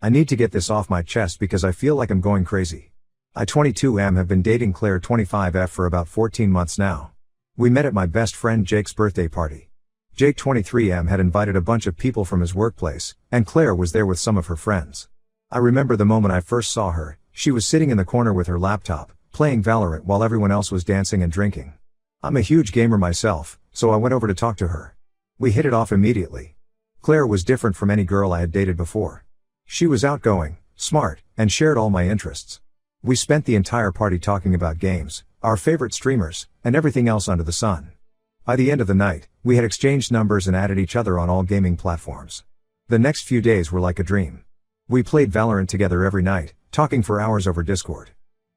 I need to get this off my chest because I feel like I'm going crazy. I 22M have been dating Claire 25F for about 14 months now. We met at my best friend Jake's birthday party. Jake 23M had invited a bunch of people from his workplace, and Claire was there with some of her friends. I remember the moment I first saw her. She was sitting in the corner with her laptop, playing Valorant while everyone else was dancing and drinking. I'm a huge gamer myself, so I went over to talk to her. We hit it off immediately. Claire was different from any girl I had dated before. She was outgoing, smart, and shared all my interests. We spent the entire party talking about games, our favorite streamers, and everything else under the sun. By the end of the night, we had exchanged numbers and added each other on all gaming platforms. The next few days were like a dream. We played Valorant together every night, talking for hours over Discord.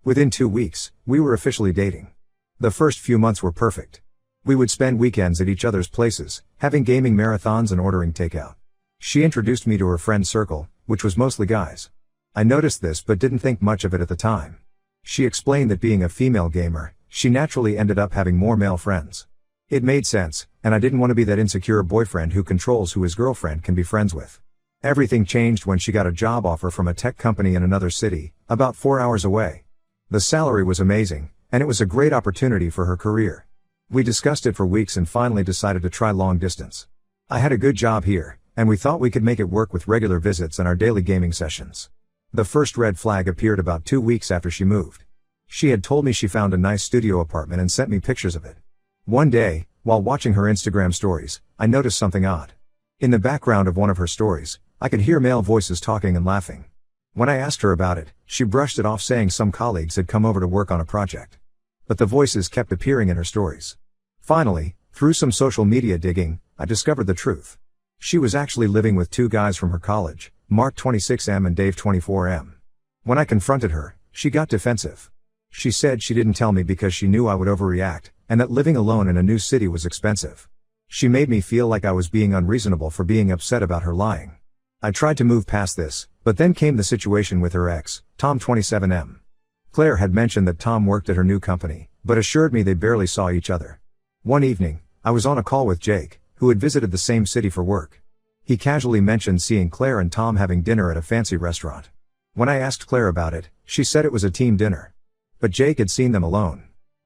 Within 2 weeks, we were officially dating. The first few months were perfect. We would spend weekends at each other's places, having gaming marathons and ordering takeout. She introduced me to her friend circle, which was mostly guys. I noticed this but didn't think much of it at the time. She explained that being a female gamer, she naturally ended up having more male friends. It made sense, and I didn't want to be that insecure boyfriend who controls who his girlfriend can be friends with. Everything changed when she got a job offer from a tech company in another city, about 4 hours away. The salary was amazing, and it was a great opportunity for her career. We discussed it for weeks and finally decided to try long distance. I had a good job here, and we thought we could make it work with regular visits and our daily gaming sessions. The first red flag appeared about 2 weeks after she moved. She had told me she found a nice studio apartment and sent me pictures of it. One day, while watching her Instagram stories, I noticed something odd. In the background of one of her stories, I could hear male voices talking and laughing. When I asked her about it, she brushed it off saying some colleagues had come over to work on a project. But the voices kept appearing in her stories. Finally, through some social media digging, I discovered the truth. She was actually living with 2 guys from her college, Mark 26M and Dave 24M. When I confronted her, she got defensive. She said she didn't tell me because she knew I would overreact, and that living alone in a new city was expensive. She made me feel like I was being unreasonable for being upset about her lying. I tried to move past this, but then came the situation with her ex, Tom 27M. Claire had mentioned that Tom worked at her new company, but assured me they barely saw each other. One evening, I was on a call with Jake, who had visited the same city for work. He casually mentioned seeing Claire and Tom having dinner at a fancy restaurant. When I asked Claire about it, she said it was a team dinner. But Jake had seen them alone.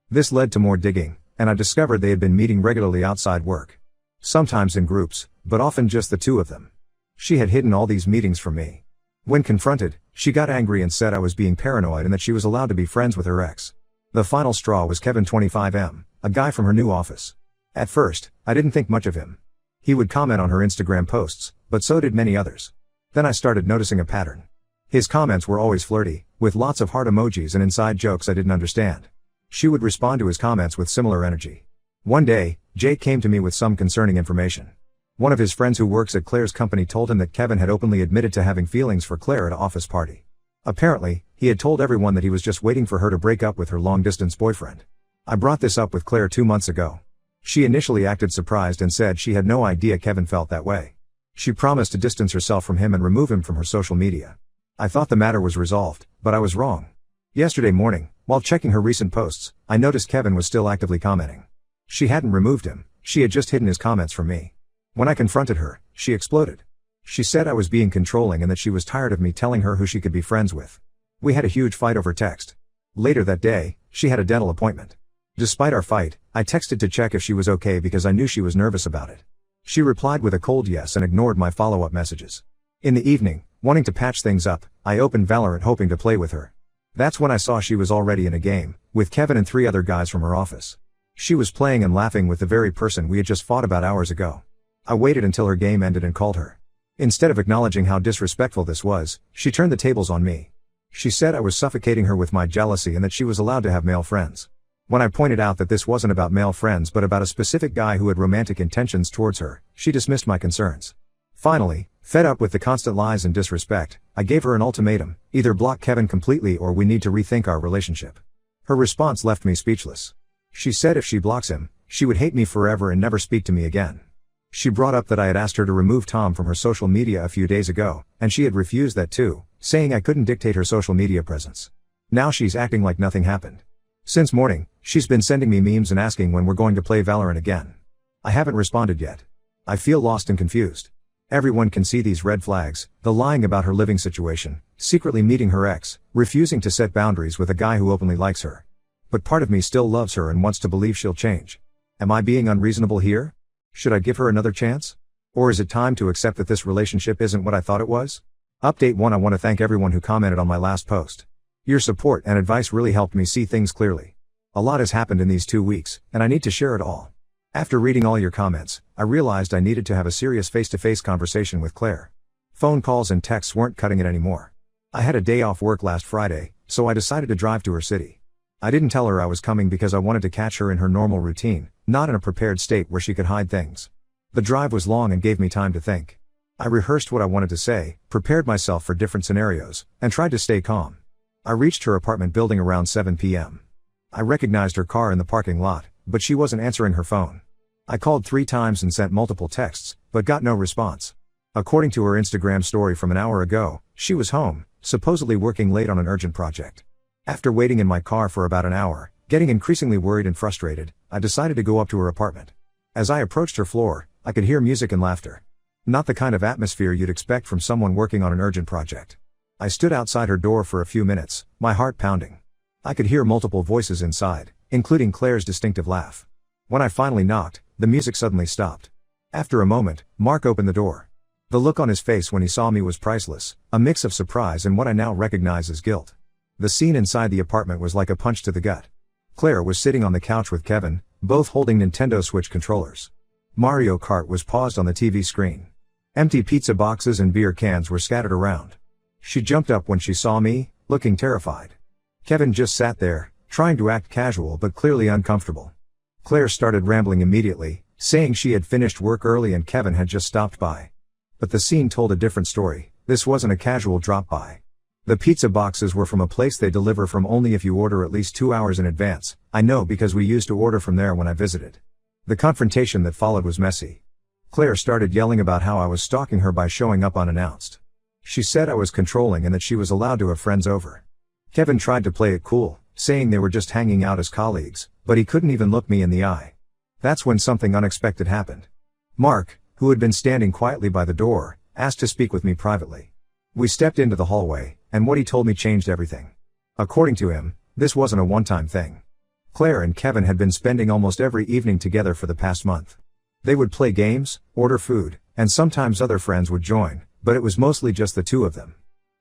This led to more digging, and I discovered they had been meeting regularly outside work. Sometimes in groups, but often just the 2 of them. She had hidden all these meetings from me. When confronted, she got angry and said I was being paranoid and that she was allowed to be friends with her ex. The final straw was Kevin 25M, a guy from her new office. At first, I didn't think much of him. He would comment on her Instagram posts, but so did many others. Then I started noticing a pattern. His comments were always flirty, with lots of heart emojis and inside jokes I didn't understand. She would respond to his comments with similar energy. One day, Jake came to me with some concerning information. One of his friends who works at Claire's company told him that Kevin had openly admitted to having feelings for Claire at an office party. Apparently, he had told everyone that he was just waiting for her to break up with her long-distance boyfriend. I brought this up with Claire 2 months ago. She initially acted surprised and said she had no idea Kevin felt that way. She promised to distance herself from him and remove him from her social media. I thought the matter was resolved, but I was wrong. Yesterday morning, while checking her recent posts, I noticed Kevin was still actively commenting. She hadn't removed him, she had just hidden his comments from me. When I confronted her, she exploded. She said I was being controlling and that she was tired of me telling her who she could be friends with. We had a huge fight over text. Later that day, she had a dental appointment. Despite our fight, I texted to check if she was okay because I knew she was nervous about it. She replied with a cold yes and ignored my follow-up messages. In the evening, wanting to patch things up, I opened Valorant hoping to play with her. That's when I saw she was already in a game, with Kevin and 3 other guys from her office. She was playing and laughing with the very person we had just fought about hours ago. I waited until her game ended and called her. Instead of acknowledging how disrespectful this was, she turned the tables on me. She said I was suffocating her with my jealousy and that she was allowed to have male friends. When I pointed out that this wasn't about male friends but about a specific guy who had romantic intentions towards her, she dismissed my concerns. Finally, fed up with the constant lies and disrespect, I gave her an ultimatum: either block Kevin completely or we need to rethink our relationship. Her response left me speechless. She said if she blocks him, she would hate me forever and never speak to me again. She brought up that I had asked her to remove Tom from her social media a few days ago, and she had refused that too, saying I couldn't dictate her social media presence. Now she's acting like nothing happened. Since morning, she's been sending me memes and asking when we're going to play Valorant again. I haven't responded yet. I feel lost and confused. Everyone can see these red flags, the lying about her living situation, secretly meeting her ex, refusing to set boundaries with a guy who openly likes her. But part of me still loves her and wants to believe she'll change. Am I being unreasonable here? Should I give her another chance? Or is it time to accept that this relationship isn't what I thought it was? Update 1. I want to thank everyone who commented on my last post. Your support and advice really helped me see things clearly. A lot has happened in these 2 weeks, and I need to share it all. After reading all your comments, I realized I needed to have a serious face-to-face conversation with Claire. Phone calls and texts weren't cutting it anymore. I had a day off work last Friday, so I decided to drive to her city. I didn't tell her I was coming because I wanted to catch her in her normal routine, not in a prepared state where she could hide things. The drive was long and gave me time to think. I rehearsed what I wanted to say, prepared myself for different scenarios, and tried to stay calm. I reached her apartment building around 7 p.m. I recognized her car in the parking lot, but she wasn't answering her phone. I called 3 times and sent multiple texts, but got no response. According to her Instagram story from an hour ago, she was home, supposedly working late on an urgent project. After waiting in my car for about an hour, getting increasingly worried and frustrated, I decided to go up to her apartment. As I approached her floor, I could hear music and laughter. Not the kind of atmosphere you'd expect from someone working on an urgent project. I stood outside her door for a few minutes, my heart pounding. I could hear multiple voices inside, including Claire's distinctive laugh. When I finally knocked, the music suddenly stopped. After a moment, Mark opened the door. The look on his face when he saw me was priceless, a mix of surprise and what I now recognize as guilt. The scene inside the apartment was like a punch to the gut. Claire was sitting on the couch with Kevin, both holding Nintendo Switch controllers. Mario Kart was paused on the TV screen. Empty pizza boxes and beer cans were scattered around. She jumped up when she saw me, looking terrified. Kevin just sat there, trying to act casual but clearly uncomfortable. Claire started rambling immediately, saying she had finished work early and Kevin had just stopped by. But the scene told a different story. This wasn't a casual drop-by. The pizza boxes were from a place they deliver from only if you order at least 2 hours in advance. I know because we used to order from there when I visited. The confrontation that followed was messy. Claire started yelling about how I was stalking her by showing up unannounced. She said I was controlling and that she was allowed to have friends over. Kevin tried to play it cool, saying they were just hanging out as colleagues, but he couldn't even look me in the eye. That's when something unexpected happened. Mark, who had been standing quietly by the door, asked to speak with me privately. We stepped into the hallway, and what he told me changed everything. According to him, this wasn't a one-time thing. Claire and Kevin had been spending almost every evening together for the past month. They would play games, order food, and sometimes other friends would join, but it was mostly just the 2 of them.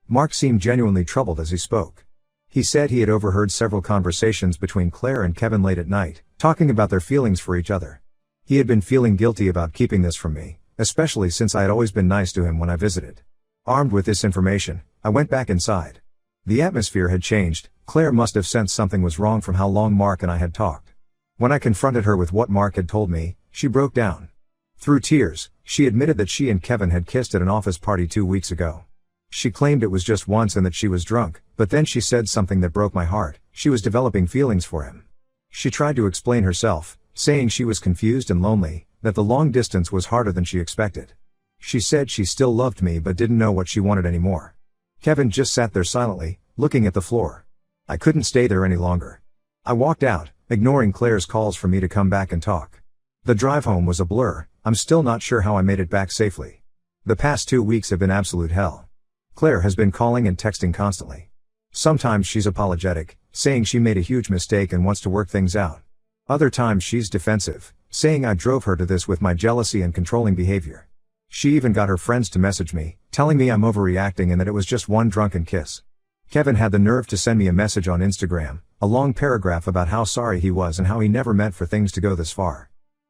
Mark seemed genuinely troubled as he spoke. He said he had overheard several conversations between Claire and Kevin late at night, talking about their feelings for each other. He had been feeling guilty about keeping this from me, especially since I had always been nice to him when I visited. Armed with this information, I went back inside. The atmosphere had changed. Claire must have sensed something was wrong from how long Mark and I had talked. When I confronted her with what Mark had told me, she broke down. Through tears, she admitted that she and Kevin had kissed at an office party 2 weeks ago. She claimed it was just once and that she was drunk, but then she said something that broke my heart. She was developing feelings for him. She tried to explain herself, saying she was confused and lonely, that the long distance was harder than she expected. She said she still loved me but didn't know what she wanted anymore. Kevin just sat there silently, looking at the floor. I couldn't stay there any longer. I walked out, ignoring Claire's calls for me to come back and talk. The drive home was a blur. I'm still not sure how I made it back safely. The past 2 weeks have been absolute hell. Claire has been calling and texting constantly. Sometimes she's apologetic, saying she made a huge mistake and wants to work things out. Other times she's defensive, saying I drove her to this with my jealousy and controlling behavior. She even got her friends to message me, telling me I'm overreacting and that it was just one drunken kiss. Kevin had the nerve to send me a message on Instagram, a long paragraph about how sorry he was and how he never meant for things to go this far.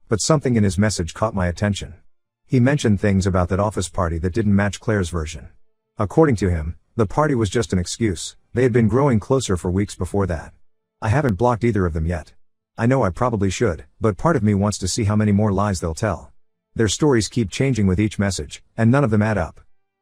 But something in his message caught my attention. He mentioned things about that office party that didn't match Claire's version. According to him, the party was just an excuse. They had been growing closer for weeks before that. I haven't blocked either of them yet. I know I probably should, but part of me wants to see how many more lies they'll tell. Their stories keep changing with each message, and none of them add up.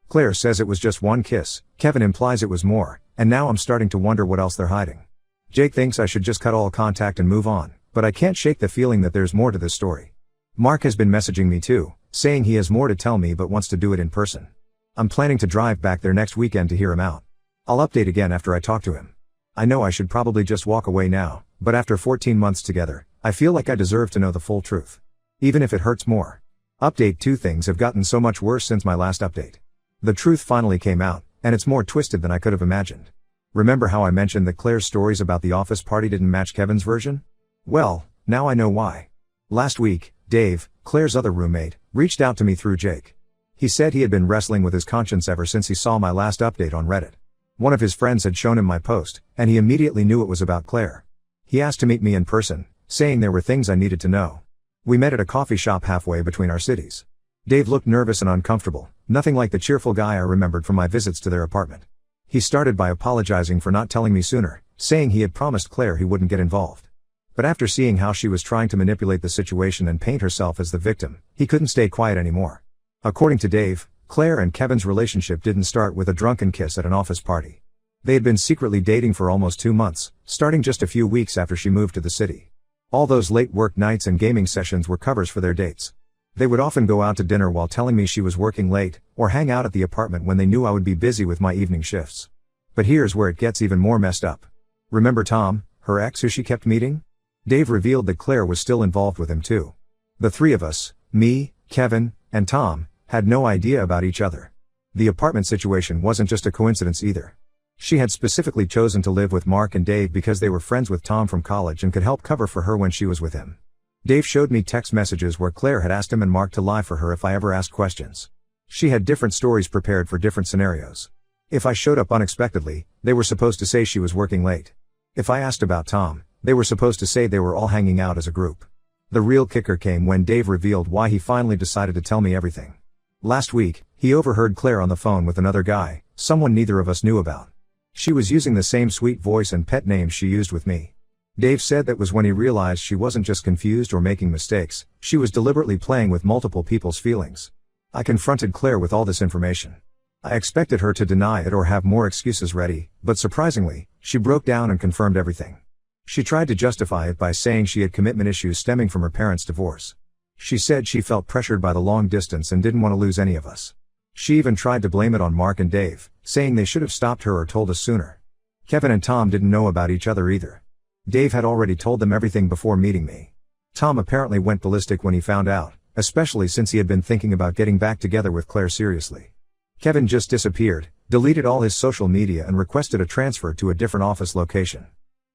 Claire says it was just one kiss, Kevin implies it was more, and now I'm starting to wonder what else they're hiding. Jake thinks I should just cut all contact and move on, but I can't shake the feeling that there's more to this story. Mark has been messaging me too, saying he has more to tell me but wants to do it in person. I'm planning to drive back there next weekend to hear him out. I'll update again after I talk to him. I know I should probably just walk away now, but after 14 months together, I feel like I deserve to know the full truth. Even if it hurts more. Update 2: Things have gotten so much worse since my last update. The truth finally came out, and it's more twisted than I could have imagined. Remember how I mentioned that Claire's stories about the office party didn't match Kevin's version? Well, now I know why. Last week, Dave, Claire's other roommate, reached out to me through Jake. He said he had been wrestling with his conscience ever since he saw my last update on Reddit. One of his friends had shown him my post, and he immediately knew it was about Claire. He asked to meet me in person, saying there were things I needed to know. We met at a coffee shop halfway between our cities. Dave looked nervous and uncomfortable, nothing like the cheerful guy I remembered from my visits to their apartment. He started by apologizing for not telling me sooner, saying he had promised Claire he wouldn't get involved. But after seeing how she was trying to manipulate the situation and paint herself as the victim, he couldn't stay quiet anymore. According to Dave, Claire and Kevin's relationship didn't start with a drunken kiss at an office party. They had been secretly dating for almost 2 months, starting just a few weeks after she moved to the city. All those late work nights and gaming sessions were covers for their dates. They would often go out to dinner while telling me she was working late, or hang out at the apartment when they knew I would be busy with my evening shifts. But here's where it gets even more messed up. Remember Tom, her ex who she kept meeting? Dave revealed that Claire was still involved with him too. The three of us, me, Kevin, and Tom, had no idea about each other. The apartment situation wasn't just a coincidence either. She had specifically chosen to live with Mark and Dave because they were friends with Tom from college and could help cover for her when she was with him. Dave showed me text messages where Claire had asked him and Mark to lie for her if I ever asked questions. She had different stories prepared for different scenarios. If I showed up unexpectedly, they were supposed to say she was working late. If I asked about Tom, they were supposed to say they were all hanging out as a group. The real kicker came when Dave revealed why he finally decided to tell me everything. Last week, he overheard Claire on the phone with another guy, someone neither of us knew about. She was using the same sweet voice and pet names she used with me. Dave said that was when he realized she wasn't just confused or making mistakes, she was deliberately playing with multiple people's feelings. I confronted Claire with all this information. I expected her to deny it or have more excuses ready, but surprisingly, she broke down and confirmed everything. She tried to justify it by saying she had commitment issues stemming from her parents' divorce. She said she felt pressured by the long distance and didn't want to lose any of us. She even tried to blame it on Mark and Dave, saying they should have stopped her or told us sooner. Kevin and Tom didn't know about each other either. Dave had already told them everything before meeting me. Tom apparently went ballistic when he found out, especially since he had been thinking about getting back together with Claire seriously. Kevin just disappeared, deleted all his social media and requested a transfer to a different office location.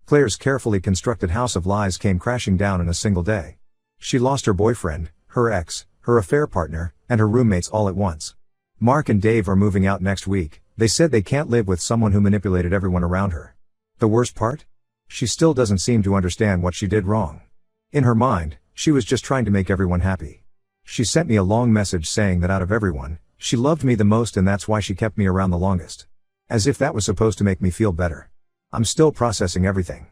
Claire's carefully constructed house of lies came crashing down in a single day. She lost her boyfriend, her ex, her affair partner, and her roommates all at once. Mark and Dave are moving out next week. They said they can't live with someone who manipulated everyone around her. The worst part? She still doesn't seem to understand what she did wrong. In her mind, she was just trying to make everyone happy. She sent me a long message saying that out of everyone, she loved me the most and that's why she kept me around the longest. As if that was supposed to make me feel better. I'm still processing everything.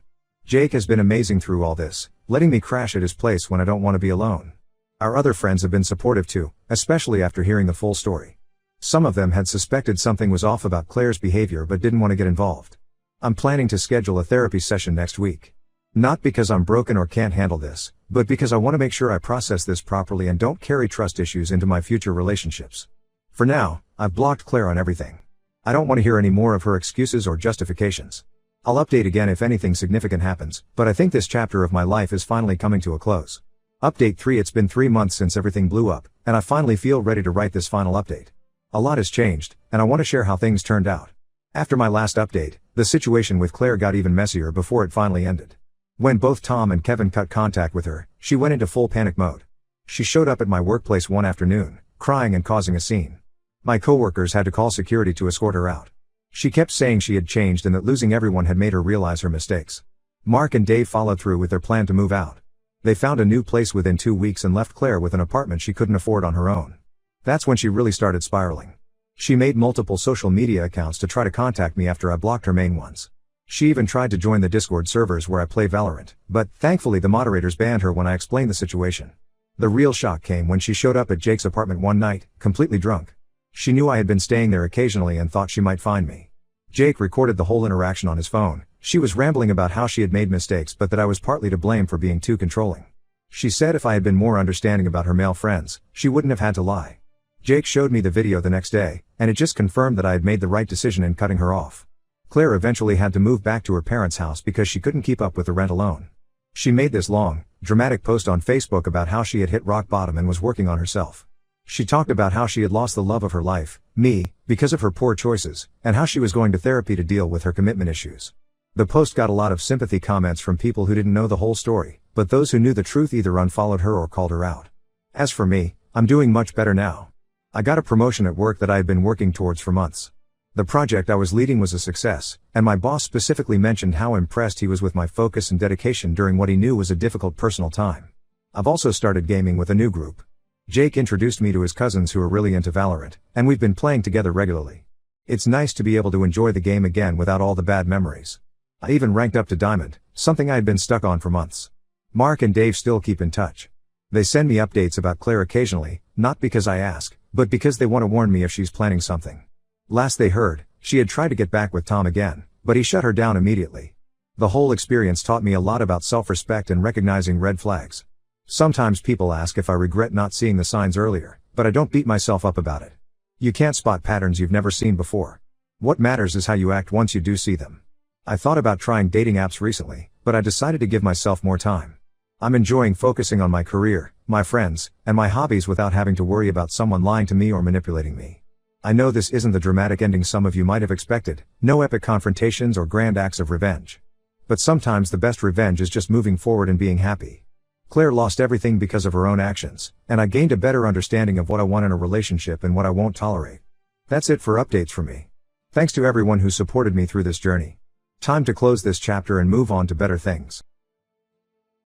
Jake has been amazing through all this, letting me crash at his place when I don't want to be alone. Our other friends have been supportive too, especially after hearing the full story. Some of them had suspected something was off about Claire's behavior but didn't want to get involved. I'm planning to schedule a therapy session next week. Not because I'm broken or can't handle this, but because I want to make sure I process this properly and don't carry trust issues into my future relationships. For now, I've blocked Claire on everything. I don't want to hear any more of her excuses or justifications. I'll update again if anything significant happens, but I think this chapter of my life is finally coming to a close. Update 3: It's been 3 months since everything blew up, and I finally feel ready to write this final update. A lot has changed, and I want to share how things turned out. After my last update, the situation with Claire got even messier before it finally ended. When both Tom and Kevin cut contact with her, she went into full panic mode. She showed up at my workplace one afternoon, crying and causing a scene. My coworkers had to call security to escort her out. She kept saying she had changed and that losing everyone had made her realize her mistakes. Mark and Dave followed through with their plan to move out. They found a new place within 2 weeks and left Claire with an apartment she couldn't afford on her own. That's when she really started spiraling. She made multiple social media accounts to try to contact me after I blocked her main ones. She even tried to join the Discord servers where I play Valorant, but thankfully the moderators banned her when I explained the situation. The real shock came when she showed up at Jake's apartment one night, completely drunk. She knew I had been staying there occasionally and thought she might find me. Jake recorded the whole interaction on his phone. She was rambling about how she had made mistakes but that I was partly to blame for being too controlling. She said if I had been more understanding about her male friends, she wouldn't have had to lie. Jake showed me the video the next day, and it just confirmed that I had made the right decision in cutting her off. Claire eventually had to move back to her parents' house because she couldn't keep up with the rent alone. She made this long, dramatic post on Facebook about how she had hit rock bottom and was working on herself. She talked about how she had lost the love of her life, me, because of her poor choices, and how she was going to therapy to deal with her commitment issues. The post got a lot of sympathy comments from people who didn't know the whole story, but those who knew the truth either unfollowed her or called her out. As for me, I'm doing much better now. I got a promotion at work that I had been working towards for months. The project I was leading was a success, and my boss specifically mentioned how impressed he was with my focus and dedication during what he knew was a difficult personal time. I've also started gaming with a new group. Jake introduced me to his cousins who are really into Valorant, and we've been playing together regularly. It's nice to be able to enjoy the game again without all the bad memories. I even ranked up to Diamond, something I had been stuck on for months. Mark and Dave still keep in touch. They send me updates about Claire occasionally, not because I ask, but because they want to warn me if she's planning something. Last they heard, she had tried to get back with Tom again, but he shut her down immediately. The whole experience taught me a lot about self-respect and recognizing red flags. Sometimes people ask if I regret not seeing the signs earlier, but I don't beat myself up about it. You can't spot patterns you've never seen before. What matters is how you act once you do see them. I thought about trying dating apps recently, but I decided to give myself more time. I'm enjoying focusing on my career, my friends, and my hobbies without having to worry about someone lying to me or manipulating me. I know this isn't the dramatic ending some of you might have expected, no epic confrontations or grand acts of revenge. But sometimes the best revenge is just moving forward and being happy. Claire lost everything because of her own actions, and I gained a better understanding of what I want in a relationship and what I won't tolerate. That's it for updates from me. Thanks to everyone who supported me through this journey. Time to close this chapter and move on to better things.